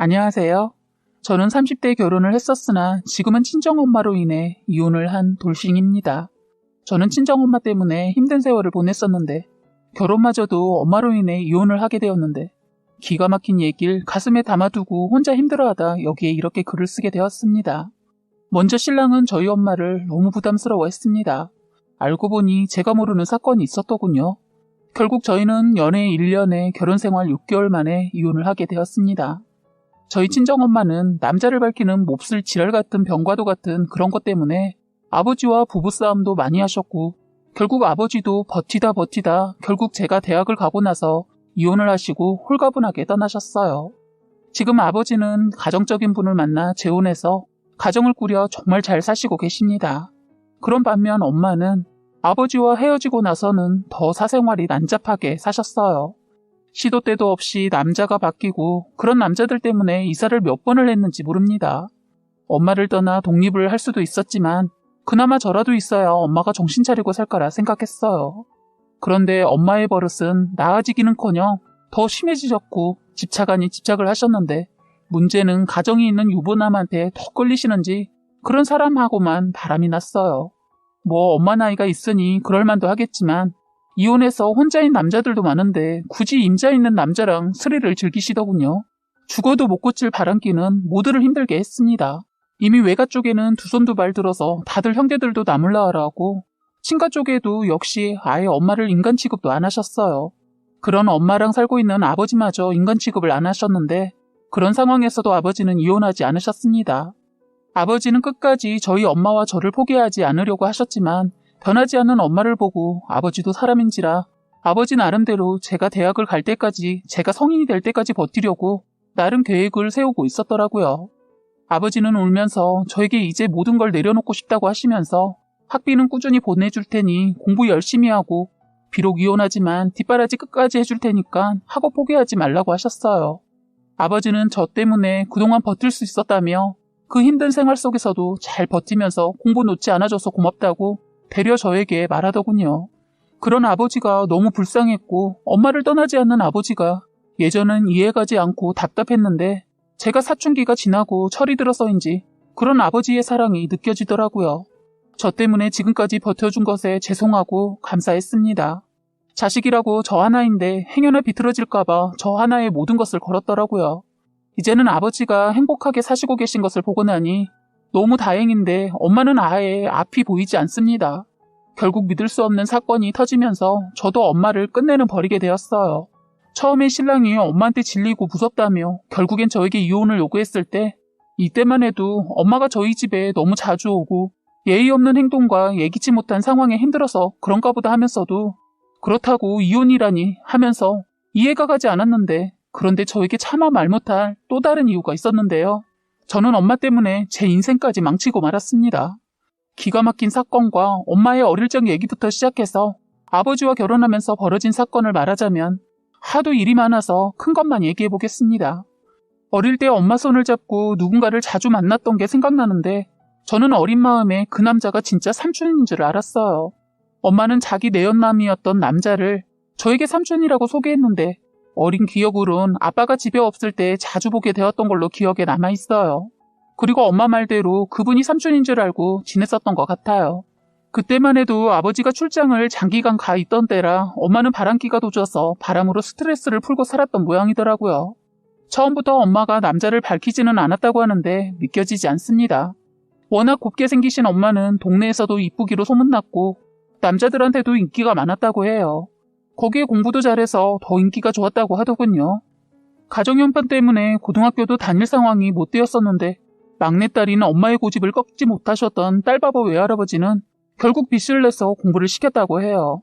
안녕하세요. 저는 30대에 결혼을 했었으나 지금은 친정엄마로 인해 이혼을 한 돌싱입니다. 저는 친정엄마 때문에 힘든 세월을 보냈었는데 결혼마저도 엄마로 인해 이혼을 하게 되었는데 기가 막힌 얘기를 가슴에 담아두고 혼자 힘들어하다 여기에 이렇게 글을 쓰게 되었습니다. 먼저 신랑은 저희 엄마를 너무 부담스러워했습니다. 알고 보니 제가 모르는 사건이 있었더군요. 결국 저희는 연애 1년에 결혼 생활 6개월 만에 이혼을 하게 되었습니다. 저희 친정엄마는 남자를 밝히는 몹쓸 지랄 같은 병과도 같은 그런 것 때문에 아버지와 부부싸움도 많이 하셨고 결국 아버지도 버티다 결국 제가 대학을 가고 나서 이혼을 하시고 홀가분하게 떠나셨어요. 지금 아버지는 가정적인 분을 만나 재혼해서 가정을 꾸려 정말 잘 사시고 계십니다. 그런 반면 엄마는 아버지와 헤어지고 나서는 더 사생활이 난잡하게 사셨어요. 시도 때도 없이 남자가 바뀌고 그런 남자들 때문에 이사를 몇 번을 했는지 모릅니다. 엄마를 떠나 독립을 할 수도 있었지만 그나마 저라도 있어야 엄마가 정신 차리고 살 거라 생각했어요. 그런데 엄마의 버릇은 나아지기는커녕 더 심해지셨고 집착 아닌 집착을 하셨는데 문제는 가정이 있는 유부남한테 더 끌리시는지 그런 사람하고만 바람이 났어요. 뭐 엄마 나이가 있으니 그럴 만도 하겠지만 이혼해서 혼자인 남자들도 많은데 굳이 임자 있는 남자랑 스릴을 즐기시더군요. 죽어도 못 고칠 바람기는 모두를 힘들게 했습니다. 이미 외가 쪽에는 두 손 두 발 들어서 다들 형제들도 나몰라 하라고 친가 쪽에도 역시 아예 엄마를 인간 취급도 안 하셨어요. 그런 엄마랑 살고 있는 아버지마저 인간 취급을 안 하셨는데 그런 상황에서도 아버지는 이혼하지 않으셨습니다. 아버지는 끝까지 저희 엄마와 저를 포기하지 않으려고 하셨지만 변하지 않는 엄마를 보고 아버지도 사람인지라 아버지 나름대로 제가 대학을 갈 때까지 제가 성인이 될 때까지 버티려고 나름 계획을 세우고 있었더라고요. 아버지는 울면서 저에게 이제 모든 걸 내려놓고 싶다고 하시면서 학비는 꾸준히 보내줄 테니 공부 열심히 하고 비록 이혼하지만 뒷바라지 끝까지 해줄 테니까 학업 포기하지 말라고 하셨어요. 아버지는 저 때문에 그동안 버틸 수 있었다며 그 힘든 생활 속에서도 잘 버티면서 공부 놓지 않아줘서 고맙다고 되려 저에게 말하더군요. 그런 아버지가 너무 불쌍했고 엄마를 떠나지 않는 아버지가 예전은 이해가지 않고 답답했는데 제가 사춘기가 지나고 철이 들어서인지 그런 아버지의 사랑이 느껴지더라고요. 저 때문에 지금까지 버텨준 것에 죄송하고 감사했습니다. 자식이라고 저 하나인데 행여나 비틀어질까봐 저 하나에 모든 것을 걸었더라고요. 이제는 아버지가 행복하게 사시고 계신 것을 보고 나니 너무 다행인데 엄마는 아예 앞이 보이지 않습니다. 결국 믿을 수 없는 사건이 터지면서 저도 엄마를 끝내는 버리게 되었어요. 처음에 신랑이 엄마한테 질리고 무섭다며 결국엔 저에게 이혼을 요구했을 때 이때만 해도 엄마가 저희 집에 너무 자주 오고 예의 없는 행동과 예기치 못한 상황에 힘들어서 그런가 보다 하면서도 그렇다고 이혼이라니 하면서 이해가 가지 않았는데 그런데 저에게 차마 말 못할 또 다른 이유가 있었는데요. 저는 엄마 때문에 제 인생까지 망치고 말았습니다. 기가 막힌 사건과 엄마의 어릴 적 얘기부터 시작해서 아버지와 결혼하면서 벌어진 사건을 말하자면 하도 일이 많아서 큰 것만 얘기해 보겠습니다. 어릴 때 엄마 손을 잡고 누군가를 자주 만났던 게 생각나는데 저는 어린 마음에 그 남자가 진짜 삼촌인 줄 알았어요. 엄마는 자기 내연남이었던 남자를 저에게 삼촌이라고 소개했는데 어린 기억으론 아빠가 집에 없을 때 자주 보게 되었던 걸로 기억에 남아있어요. 그리고 엄마 말대로 그분이 삼촌인 줄 알고 지냈었던 것 같아요. 그때만 해도 아버지가 출장을 장기간 가 있던 때라 엄마는 바람기가 도져서 바람으로 스트레스를 풀고 살았던 모양이더라고요. 처음부터 엄마가 남자를 밝히지는 않았다고 하는데 믿겨지지 않습니다. 워낙 곱게 생기신 엄마는 동네에서도 이쁘기로 소문났고 남자들한테도 인기가 많았다고 해요. 거기에 공부도 잘해서 더 인기가 좋았다고 하더군요. 가정형편 때문에 고등학교도 다닐 상황이 못 되었었는데 막내딸인 엄마의 고집을 꺾지 못하셨던 딸바보 외할아버지는 결국 빚을 내서 공부를 시켰다고 해요.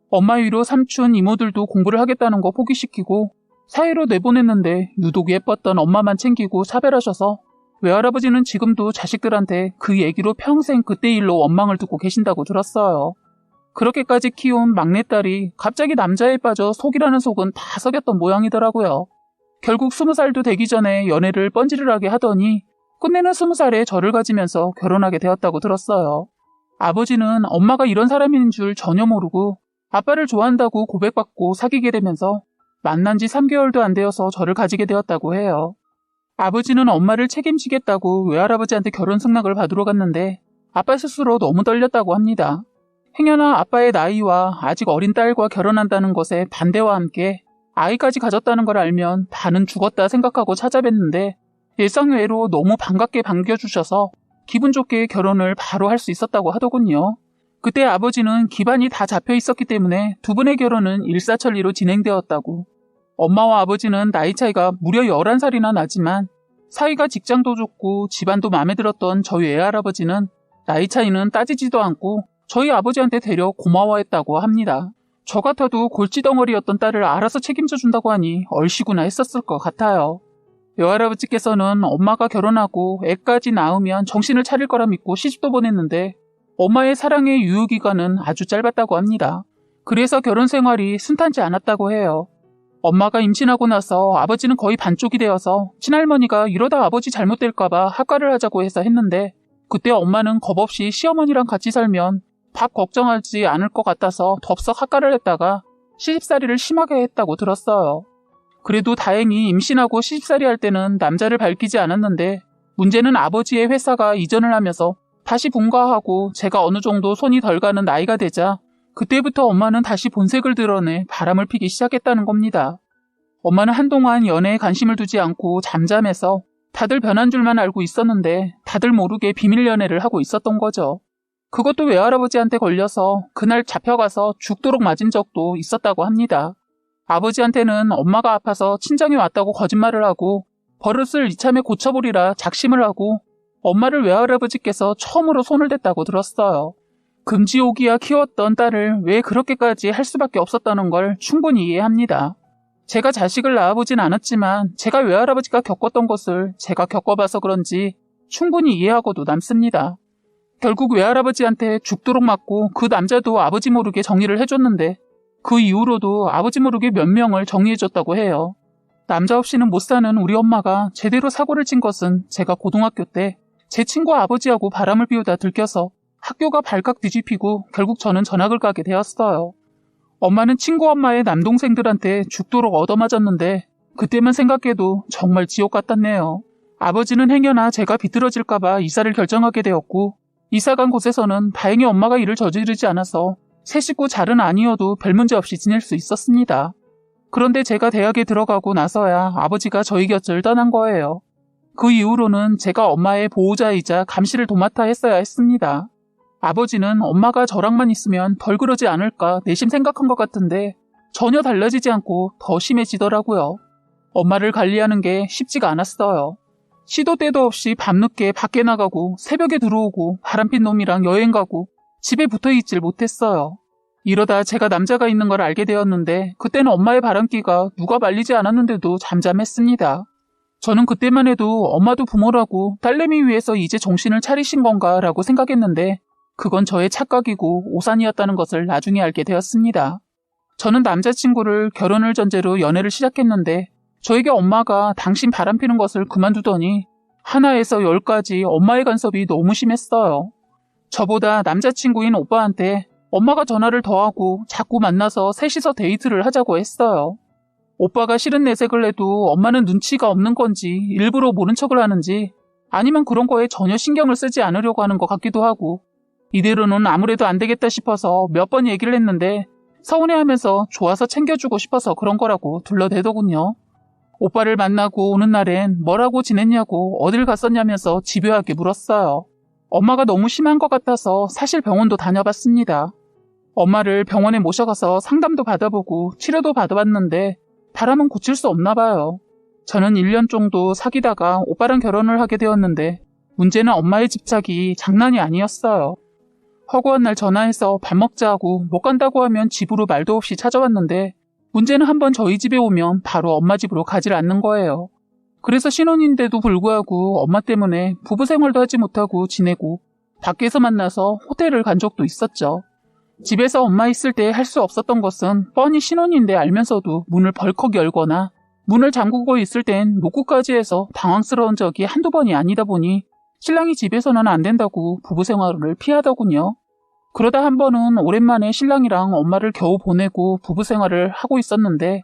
엄마 위로 삼촌, 이모들도 공부를 하겠다는 거 포기시키고 사회로 내보냈는데 유독 예뻤던 엄마만 챙기고 차별하셔서 외할아버지는 지금도 자식들한테 그 얘기로 평생 그때 일로 원망을 듣고 계신다고 들었어요. 그렇게까지 키운 막내딸이 갑자기 남자에 빠져 속이라는 속은 다 썩였던 모양이더라고요. 결국 20살도 되기 전에 연애를 뻔질하게 하더니 끝내는 20살에 저를 가지면서 결혼하게 되었다고 들었어요. 아버지는 엄마가 이런 사람인 줄 전혀 모르고 아빠를 좋아한다고 고백받고 사귀게 되면서 만난 지 3개월도 안 되어서 저를 가지게 되었다고 해요. 아버지는 엄마를 책임지겠다고 외할아버지한테 결혼 승낙을 받으러 갔는데 아빠 스스로 너무 떨렸다고 합니다. 행여나 아빠의 나이와 아직 어린 딸과 결혼한다는 것에 반대와 함께 아이까지 가졌다는 걸 알면 다는 죽었다 생각하고 찾아뵀는데 예상외로 너무 반갑게 반겨주셔서 기분 좋게 결혼을 바로 할 수 있었다고 하더군요. 그때 아버지는 기반이 다 잡혀 있었기 때문에 두 분의 결혼은 일사천리로 진행되었다고. 엄마와 아버지는 나이 차이가 무려 11살이나 나지만 사이가 직장도 좋고 집안도 마음에 들었던 저희 외할아버지는 나이 차이는 따지지도 않고 저희 아버지한테 되려 고마워했다고 합니다. 저 같아도 골치덩어리였던 딸을 알아서 책임져 준다고 하니 얼씨구나 했었을 것 같아요. 외할아버지께서는 엄마가 결혼하고 애까지 낳으면 정신을 차릴 거라 믿고 시집도 보냈는데 엄마의 사랑의 유효기간은 아주 짧았다고 합니다. 그래서 결혼 생활이 순탄치 않았다고 해요. 엄마가 임신하고 나서 아버지는 거의 반쪽이 되어서 친할머니가 이러다 아버지 잘못될까봐 학가를 하자고 해서 했는데 그때 엄마는 겁없이 시어머니랑 같이 살면 밥 걱정하지 않을 것 같아서 덥석 학가를 했다가 시집살이를 심하게 했다고 들었어요. 그래도 다행히 임신하고 시집살이 할 때는 남자를 밝히지 않았는데 문제는 아버지의 회사가 이전을 하면서 다시 분가하고 제가 어느 정도 손이 덜 가는 나이가 되자 그때부터 엄마는 다시 본색을 드러내 바람을 피기 시작했다는 겁니다. 엄마는 한동안 연애에 관심을 두지 않고 잠잠해서 다들 변한 줄만 알고 있었는데 다들 모르게 비밀 연애를 하고 있었던 거죠. 그것도 외할아버지한테 걸려서 그날 잡혀가서 죽도록 맞은 적도 있었다고 합니다. 아버지한테는 엄마가 아파서 친정에 왔다고 거짓말을 하고 버릇을 이참에 고쳐보리라 작심을 하고 엄마를 외할아버지께서 처음으로 손을 댔다고 들었어요. 금지옥이야 키웠던 딸을 왜 그렇게까지 할 수밖에 없었다는 걸 충분히 이해합니다. 제가 자식을 낳아보진 않았지만 제가 외할아버지가 겪었던 것을 제가 겪어봐서 그런지 충분히 이해하고도 남습니다. 결국 외할아버지한테 죽도록 맞고 그 남자도 아버지 모르게 정리를 해줬는데 그 이후로도 아버지 모르게 몇 명을 정리해줬다고 해요. 남자 없이는 못 사는 우리 엄마가 제대로 사고를 친 것은 제가 고등학교 때 제 친구 아버지하고 바람을 피우다 들켜서 학교가 발칵 뒤집히고 결국 저는 전학을 가게 되었어요. 엄마는 친구 엄마의 남동생들한테 죽도록 얻어맞았는데 그때만 생각해도 정말 지옥 같았네요. 아버지는 행여나 제가 비뚤어질까봐 이사를 결정하게 되었고 이사 간 곳에서는 다행히 엄마가 일을 저지르지 않아서 새 식구 잘은 아니어도 별 문제 없이 지낼 수 있었습니다. 그런데 제가 대학에 들어가고 나서야 아버지가 저희 곁을 떠난 거예요. 그 이후로는 제가 엄마의 보호자이자 감시를 도맡아 했어야 했습니다. 아버지는 엄마가 저랑만 있으면 덜 그러지 않을까 내심 생각한 것 같은데 전혀 달라지지 않고 더 심해지더라고요. 엄마를 관리하는 게 쉽지가 않았어요. 시도 때도 없이 밤늦게 밖에 나가고 새벽에 들어오고 바람핀 놈이랑 여행 가고 집에 붙어있질 못했어요. 이러다 제가 남자가 있는 걸 알게 되었는데 그때는 엄마의 바람기가 누가 말리지 않았는데도 잠잠했습니다. 저는 그때만 해도 엄마도 부모라고 딸내미 위해서 이제 정신을 차리신 건가 라고 생각했는데 그건 저의 착각이고 오산이었다는 것을 나중에 알게 되었습니다. 저는 남자친구를 결혼을 전제로 연애를 시작했는데 저에게 엄마가 당신 바람피는 것을 그만두더니 하나에서 10까지 엄마의 간섭이 너무 심했어요. 저보다 남자친구인 오빠한테 엄마가 전화를 더하고 자꾸 만나서 셋이서 데이트를 하자고 했어요. 오빠가 싫은 내색을 해도 엄마는 눈치가 없는 건지 일부러 모른 척을 하는지 아니면 그런 거에 전혀 신경을 쓰지 않으려고 하는 것 같기도 하고 이대로는 아무래도 안 되겠다 싶어서 몇 번 얘기를 했는데 서운해하면서 좋아서 챙겨주고 싶어서 그런 거라고 둘러대더군요. 오빠를 만나고 오는 날엔 뭐라고 지냈냐고 어딜 갔었냐면서 집요하게 물었어요. 엄마가 너무 심한 것 같아서 사실 병원도 다녀봤습니다. 엄마를 병원에 모셔가서 상담도 받아보고 치료도 받아봤는데 바람은 고칠 수 없나 봐요. 저는 1년 정도 사귀다가 오빠랑 결혼을 하게 되었는데 문제는 엄마의 집착이 장난이 아니었어요. 허구한 날 전화해서 밥 먹자고 못 간다고 하면 집으로 말도 없이 찾아왔는데 문제는 한번 저희 집에 오면 바로 엄마 집으로 가질 않는 거예요. 그래서 신혼인데도 불구하고 엄마 때문에 부부 생활도 하지 못하고 지내고 밖에서 만나서 호텔을 간 적도 있었죠. 집에서 엄마 있을 때 할 수 없었던 것은 뻔히 신혼인데 알면서도 문을 벌컥 열거나 문을 잠그고 있을 땐 노크까지 해서 당황스러운 적이 한두 번이 아니다 보니 신랑이 집에서는 안 된다고 부부 생활을 피하더군요. 그러다 한 번은 오랜만에 신랑이랑 엄마를 겨우 보내고 부부 생활을 하고 있었는데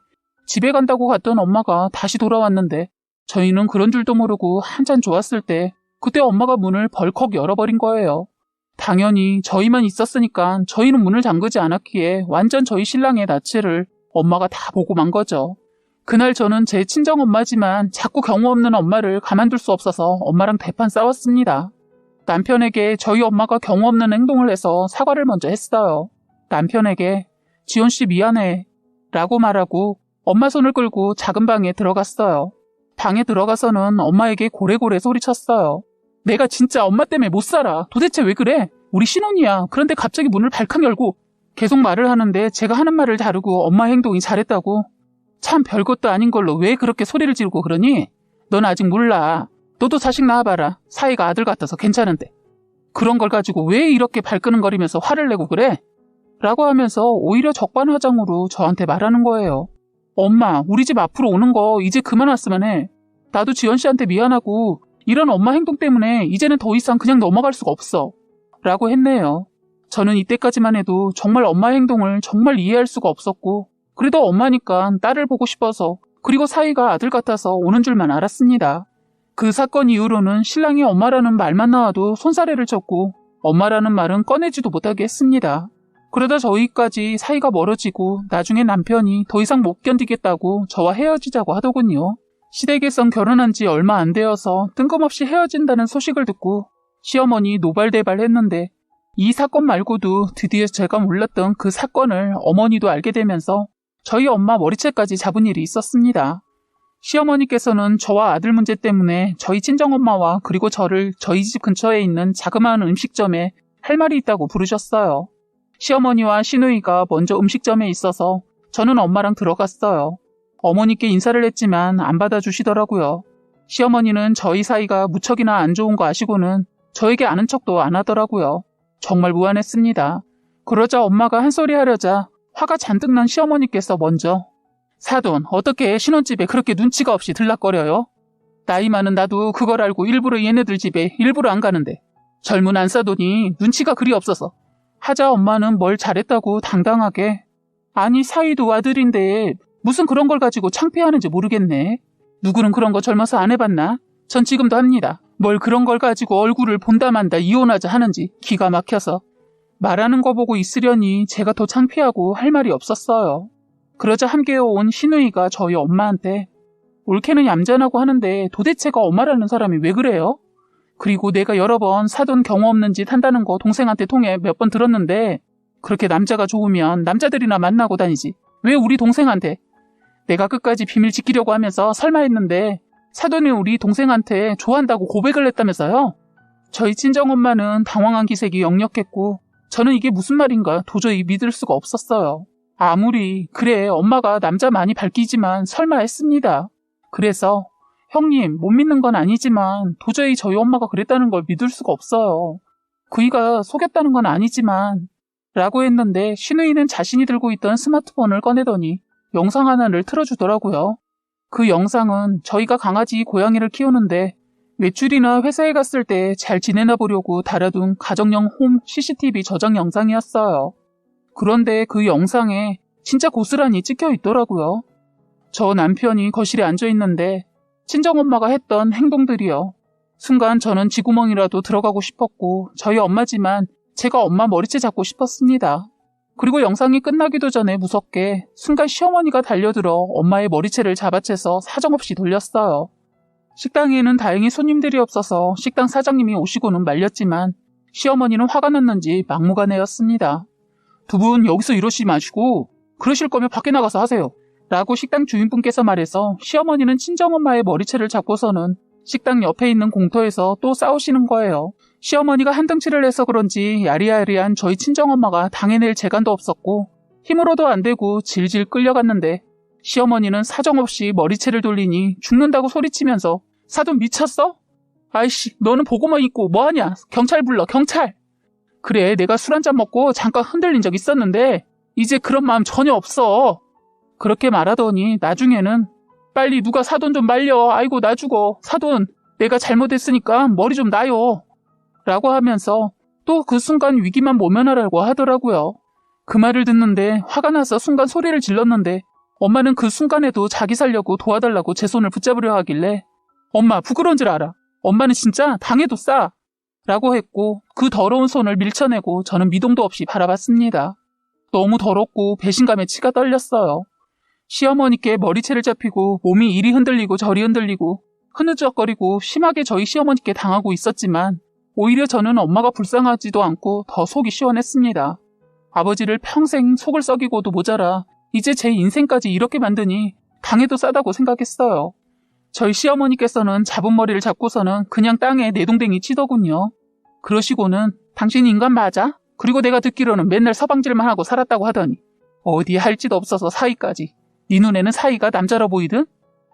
집에 간다고 갔던 엄마가 다시 돌아왔는데 저희는 그런 줄도 모르고 한참 좋았을 때 그때 엄마가 문을 벌컥 열어버린 거예요. 당연히 저희만 있었으니까 저희는 문을 잠그지 않았기에 완전 저희 신랑의 낯을 엄마가 다 보고 만 거죠. 그날 저는 제 친정엄마지만 자꾸 경우 없는 엄마를 가만둘 수 없어서 엄마랑 대판 싸웠습니다. 남편에게 저희 엄마가 경우 없는 행동을 해서 사과를 먼저 했어요. 남편에게 지원씨 미안해 라고 말하고 엄마 손을 끌고 작은 방에 들어갔어요. 방에 들어가서는 엄마에게 고래고래 소리쳤어요. 내가 진짜 엄마 때문에 못 살아. 도대체 왜 그래? 우리 신혼이야. 그런데 갑자기 문을 발칵 열고 계속 말을 하는데 제가 하는 말을 다루고 엄마 행동이 잘했다고. 참 별것도 아닌 걸로 왜 그렇게 소리를 지르고 그러니? 넌 아직 몰라. 너도 자식 낳아봐라. 사이가 아들 같아서 괜찮은데. 그런 걸 가지고 왜 이렇게 발끈거리면서 화를 내고 그래? 라고 하면서 오히려 적반하장으로 저한테 말하는 거예요. 엄마, 우리 집 앞으로 오는 거 이제 그만 왔으면 해. 나도 지연씨한테 미안하고 이런 엄마 행동 때문에 이제는 더 이상 그냥 넘어갈 수가 없어. 라고 했네요. 저는 이때까지만 해도 정말 엄마 행동을 정말 이해할 수가 없었고 그래도 엄마니까 딸을 보고 싶어서 그리고 사이가 아들 같아서 오는 줄만 알았습니다. 그 사건 이후로는 신랑이 엄마라는 말만 나와도 손사래를 쳤고 엄마라는 말은 꺼내지도 못하게 했습니다. 그러다 저희까지 사이가 멀어지고 나중에 남편이 더 이상 못 견디겠다고 저와 헤어지자고 하더군요. 시댁에선 결혼한 지 얼마 안 되어서 뜬금없이 헤어진다는 소식을 듣고 시어머니 노발대발했는데 이 사건 말고도 드디어 제가 몰랐던 그 사건을 어머니도 알게 되면서 저희 엄마 머리채까지 잡은 일이 있었습니다. 시어머니께서는 저와 아들 문제 때문에 저희 친정엄마와 그리고 저를 저희 집 근처에 있는 자그마한 음식점에 할 말이 있다고 부르셨어요. 시어머니와 시누이가 먼저 음식점에 있어서 저는 엄마랑 들어갔어요. 어머니께 인사를 했지만 안 받아주시더라고요. 시어머니는 저희 사이가 무척이나 안 좋은 거 아시고는 저에게 아는 척도 안 하더라고요. 정말 무안했습니다. 그러자 엄마가 한 소리 하려자 화가 잔뜩 난 시어머니께서 먼저 사돈, 어떻게 신혼집에 그렇게 눈치가 없이 들락거려요? 나이 많은 나도 그걸 알고 일부러 얘네들 집에 일부러 안 가는데 젊은 안사돈이 눈치가 그리 없어서 하자 엄마는 뭘 잘했다고 당당하게 아니 사이도 아들인데 무슨 그런 걸 가지고 창피하는지 모르겠네. 누구는 그런 거 젊어서 안 해봤나? 전 지금도 합니다. 뭘 그런 걸 가지고 얼굴을 본다 만다 이혼하자 하는지 기가 막혀서 말하는 거 보고 있으려니 제가 더 창피하고 할 말이 없었어요. 그러자 함께 온 시누이가 저희 엄마한테 올케는 얌전하고 하는데 도대체가 엄마라는 사람이 왜 그래요? 그리고 내가 여러 번 사돈 경우 없는 짓 한다는 거 동생한테 통해 몇 번 들었는데 그렇게 남자가 좋으면 남자들이나 만나고 다니지 왜 우리 동생한테 내가 끝까지 비밀 지키려고 하면서 설마 했는데 사돈이 우리 동생한테 좋아한다고 고백을 했다면서요? 저희 친정엄마는 당황한 기색이 역력했고 저는 이게 무슨 말인가 도저히 믿을 수가 없었어요. 아무리 그래 엄마가 남자 많이 밝히지만 설마 했습니다. 그래서 형님 못 믿는 건 아니지만 도저히 저희 엄마가 그랬다는 걸 믿을 수가 없어요. 그이가 속였다는 건 아니지만 라고 했는데 시누이는 자신이 들고 있던 스마트폰을 꺼내더니 영상 하나를 틀어주더라고요. 그 영상은 저희가 강아지 고양이를 키우는데 외출이나 회사에 갔을 때 잘 지내나 보려고 달아둔 가정용 홈 CCTV 저장 영상이었어요. 그런데 그 영상에 진짜 고스란히 찍혀 있더라고요. 저 남편이 거실에 앉아 있는데 친정엄마가 했던 행동들이요. 순간 저는 쥐구멍이라도 들어가고 싶었고 저희 엄마지만 제가 엄마 머리채 잡고 싶었습니다. 그리고 영상이 끝나기도 전에 무섭게 순간 시어머니가 달려들어 엄마의 머리채를 잡아채서 사정없이 돌렸어요. 식당에는 다행히 손님들이 없어서 식당 사장님이 오시고는 말렸지만 시어머니는 화가 났는지 막무가내였습니다. 두 분 여기서 이러시지 마시고 그러실 거면 밖에 나가서 하세요. 라고 식당 주인분께서 말해서 시어머니는 친정엄마의 머리채를 잡고서는 식당 옆에 있는 공터에서 또 싸우시는 거예요. 시어머니가 한등치를 해서 그런지 야리야리한 저희 친정엄마가 당해낼 재간도 없었고 힘으로도 안 되고 질질 끌려갔는데 시어머니는 사정없이 머리채를 돌리니 죽는다고 소리치면서 사돈 미쳤어? 아이씨 너는 보고만 있고 뭐하냐? 경찰 불러 경찰! 그래 내가 술 한잔 먹고 잠깐 흔들린 적 있었는데 이제 그런 마음 전혀 없어. 그렇게 말하더니 나중에는 빨리 누가 사돈 좀 말려. 아이고 나 죽어. 사돈 내가 잘못했으니까 머리 좀 놔요. 라고 하면서 또 그 순간 위기만 모면하라고 하더라고요. 그 말을 듣는데 화가 나서 순간 소리를 질렀는데 엄마는 그 순간에도 자기 살려고 도와달라고 제 손을 붙잡으려 하길래 엄마 부끄러운 줄 알아. 엄마는 진짜 당해도 싸. 라고 했고 그 더러운 손을 밀쳐내고 저는 미동도 없이 바라봤습니다. 너무 더럽고 배신감에 치가 떨렸어요. 시어머니께 머리채를 잡히고 몸이 이리 흔들리고 저리 흔들리고 흐느적거리고 심하게 저희 시어머니께 당하고 있었지만 오히려 저는 엄마가 불쌍하지도 않고 더 속이 시원했습니다. 아버지를 평생 속을 썩이고도 모자라 이제 제 인생까지 이렇게 만드니 당해도 싸다고 생각했어요. 저희 시어머니께서는 잡은 머리를 잡고서는 그냥 땅에 내동댕이 치더군요. 그러시고는 당신 인간 맞아? 그리고 내가 듣기로는 맨날 서방질만 하고 살았다고 하더니 어디에 할 짓 없어서 사위까지. 네 눈에는 사위가 남자라 보이든?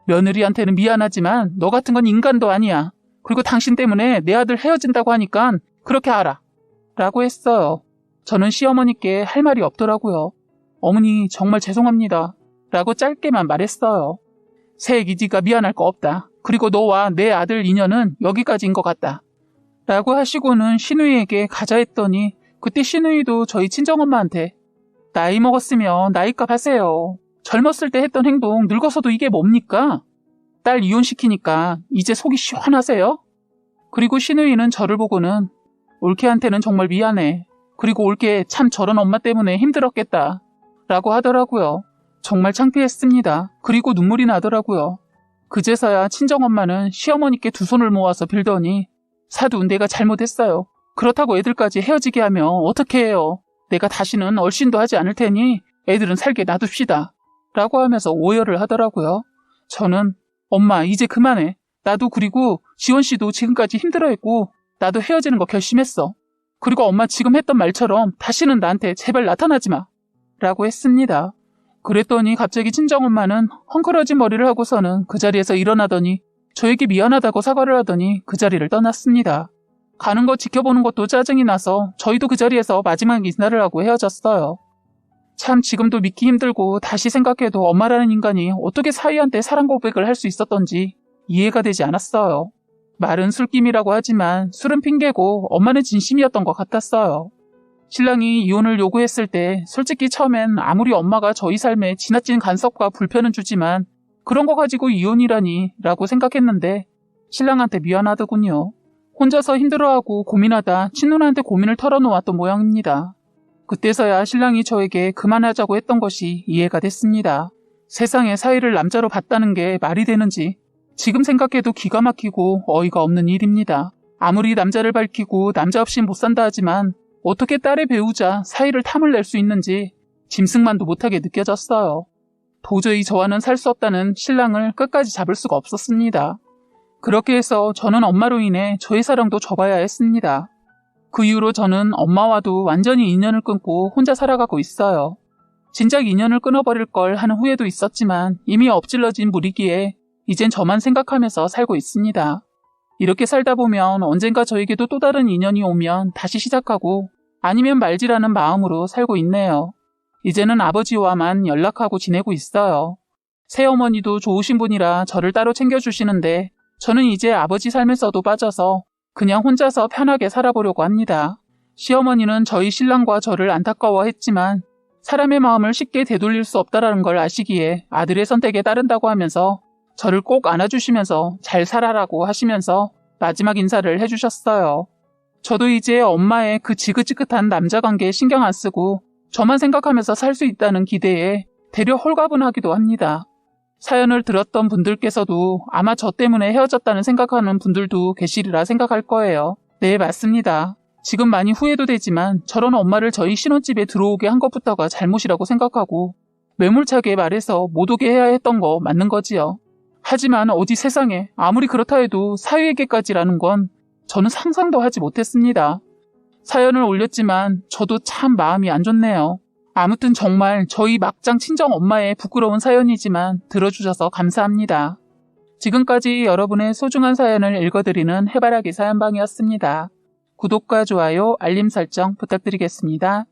며느리한테는 미안하지만 너 같은 건 인간도 아니야. 그리고 당신 때문에 내 아들 헤어진다고 하니까 그렇게 알아. 라고 했어요. 저는 시어머니께 할 말이 없더라고요. 어머니 정말 죄송합니다. 라고 짧게만 말했어요. 새애기지가 미안할 거 없다. 그리고 너와 내 아들 인연은 여기까지인 것 같다. 라고 하시고는 시누이에게 가자 했더니 그때 시누이도 저희 친정엄마한테 나이 먹었으면 나이값 하세요. 젊었을 때 했던 행동 늙어서도 이게 뭡니까? 딸 이혼시키니까 이제 속이 시원하세요? 그리고 시누이는 저를 보고는 올케한테는 정말 미안해. 그리고 올케 참 저런 엄마 때문에 힘들었겠다. 라고 하더라고요. 정말 창피했습니다. 그리고 눈물이 나더라고요. 그제서야 친정엄마는 시어머니께 두 손을 모아서 빌더니 사두 내가 잘못했어요. 그렇다고 애들까지 헤어지게 하면 어떻게 해요? 내가 다시는 얼씬도 하지 않을 테니 애들은 살게 놔둡시다. 라고 하면서 오열을 하더라고요. 저는 엄마 이제 그만해. 나도 그리고 지원씨도 지금까지 힘들어했고 나도 헤어지는 거 결심했어. 그리고 엄마 지금 했던 말처럼 다시는 나한테 제발 나타나지 마. 라고 했습니다. 그랬더니 갑자기 친정엄마는 헝클어진 머리를 하고서는 그 자리에서 일어나더니 저에게 미안하다고 사과를 하더니 그 자리를 떠났습니다. 가는 거 지켜보는 것도 짜증이 나서 저희도 그 자리에서 마지막 인사를 하고 헤어졌어요. 참 지금도 믿기 힘들고 다시 생각해도 엄마라는 인간이 어떻게 사위한테 사랑 고백을 할 수 있었던지 이해가 되지 않았어요. 말은 술김이라고 하지만 술은 핑계고 엄마는 진심이었던 것 같았어요. 신랑이 이혼을 요구했을 때 솔직히 처음엔 아무리 엄마가 저희 삶에 지나친 간섭과 불편은 주지만 그런 거 가지고 이혼이라니 라고 생각했는데 신랑한테 미안하더군요. 혼자서 힘들어하고 고민하다 친누나한테 고민을 털어놓았던 모양입니다. 그때서야 신랑이 저에게 그만하자고 했던 것이 이해가 됐습니다. 세상에 사위를 남자로 봤다는 게 말이 되는지 지금 생각해도 기가 막히고 어이가 없는 일입니다. 아무리 남자를 밝히고 남자 없인 못 산다 하지만 어떻게 딸의 배우자 사위를 탐을 낼 수 있는지 짐승만도 못하게 느껴졌어요. 도저히 저와는 살 수 없다는 신랑을 끝까지 잡을 수가 없었습니다. 그렇게 해서 저는 엄마로 인해 저의 사랑도 접어야 했습니다. 그 이후로 저는 엄마와도 완전히 인연을 끊고 혼자 살아가고 있어요. 진작 인연을 끊어버릴 걸 하는 후회도 있었지만 이미 엎질러진 물이기에 이젠 저만 생각하면서 살고 있습니다. 이렇게 살다 보면 언젠가 저에게도 또 다른 인연이 오면 다시 시작하고 아니면 말지라는 마음으로 살고 있네요. 이제는 아버지와만 연락하고 지내고 있어요. 새어머니도 좋으신 분이라 저를 따로 챙겨주시는데 저는 이제 아버지 삶에서도 빠져서 그냥 혼자서 편하게 살아보려고 합니다. 시어머니는 저희 신랑과 저를 안타까워했지만 사람의 마음을 쉽게 되돌릴 수 없다는 걸 아시기에 아들의 선택에 따른다고 하면서 저를 꼭 안아주시면서 잘 살아라고 하시면서 마지막 인사를 해주셨어요. 저도 이제 엄마의 그 지긋지긋한 남자 관계에 신경 안 쓰고 저만 생각하면서 살 수 있다는 기대에 되려 홀가분하기도 합니다. 사연을 들었던 분들께서도 아마 저 때문에 헤어졌다는 생각하는 분들도 계시리라 생각할 거예요. 네, 맞습니다. 지금 많이 후회도 되지만 저런 엄마를 저희 신혼집에 들어오게 한 것부터가 잘못이라고 생각하고 매몰차게 말해서 못 오게 해야 했던 거 맞는 거지요. 하지만 어디 세상에 아무리 그렇다 해도 사위에게까지라는 건 저는 상상도 하지 못했습니다. 사연을 올렸지만 저도 참 마음이 안 좋네요. 아무튼 정말 저희 막장 친정 엄마의 부끄러운 사연이지만 들어주셔서 감사합니다. 지금까지 여러분의 소중한 사연을 읽어드리는 해바라기 사연방이었습니다. 구독과 좋아요, 알림 설정 부탁드리겠습니다.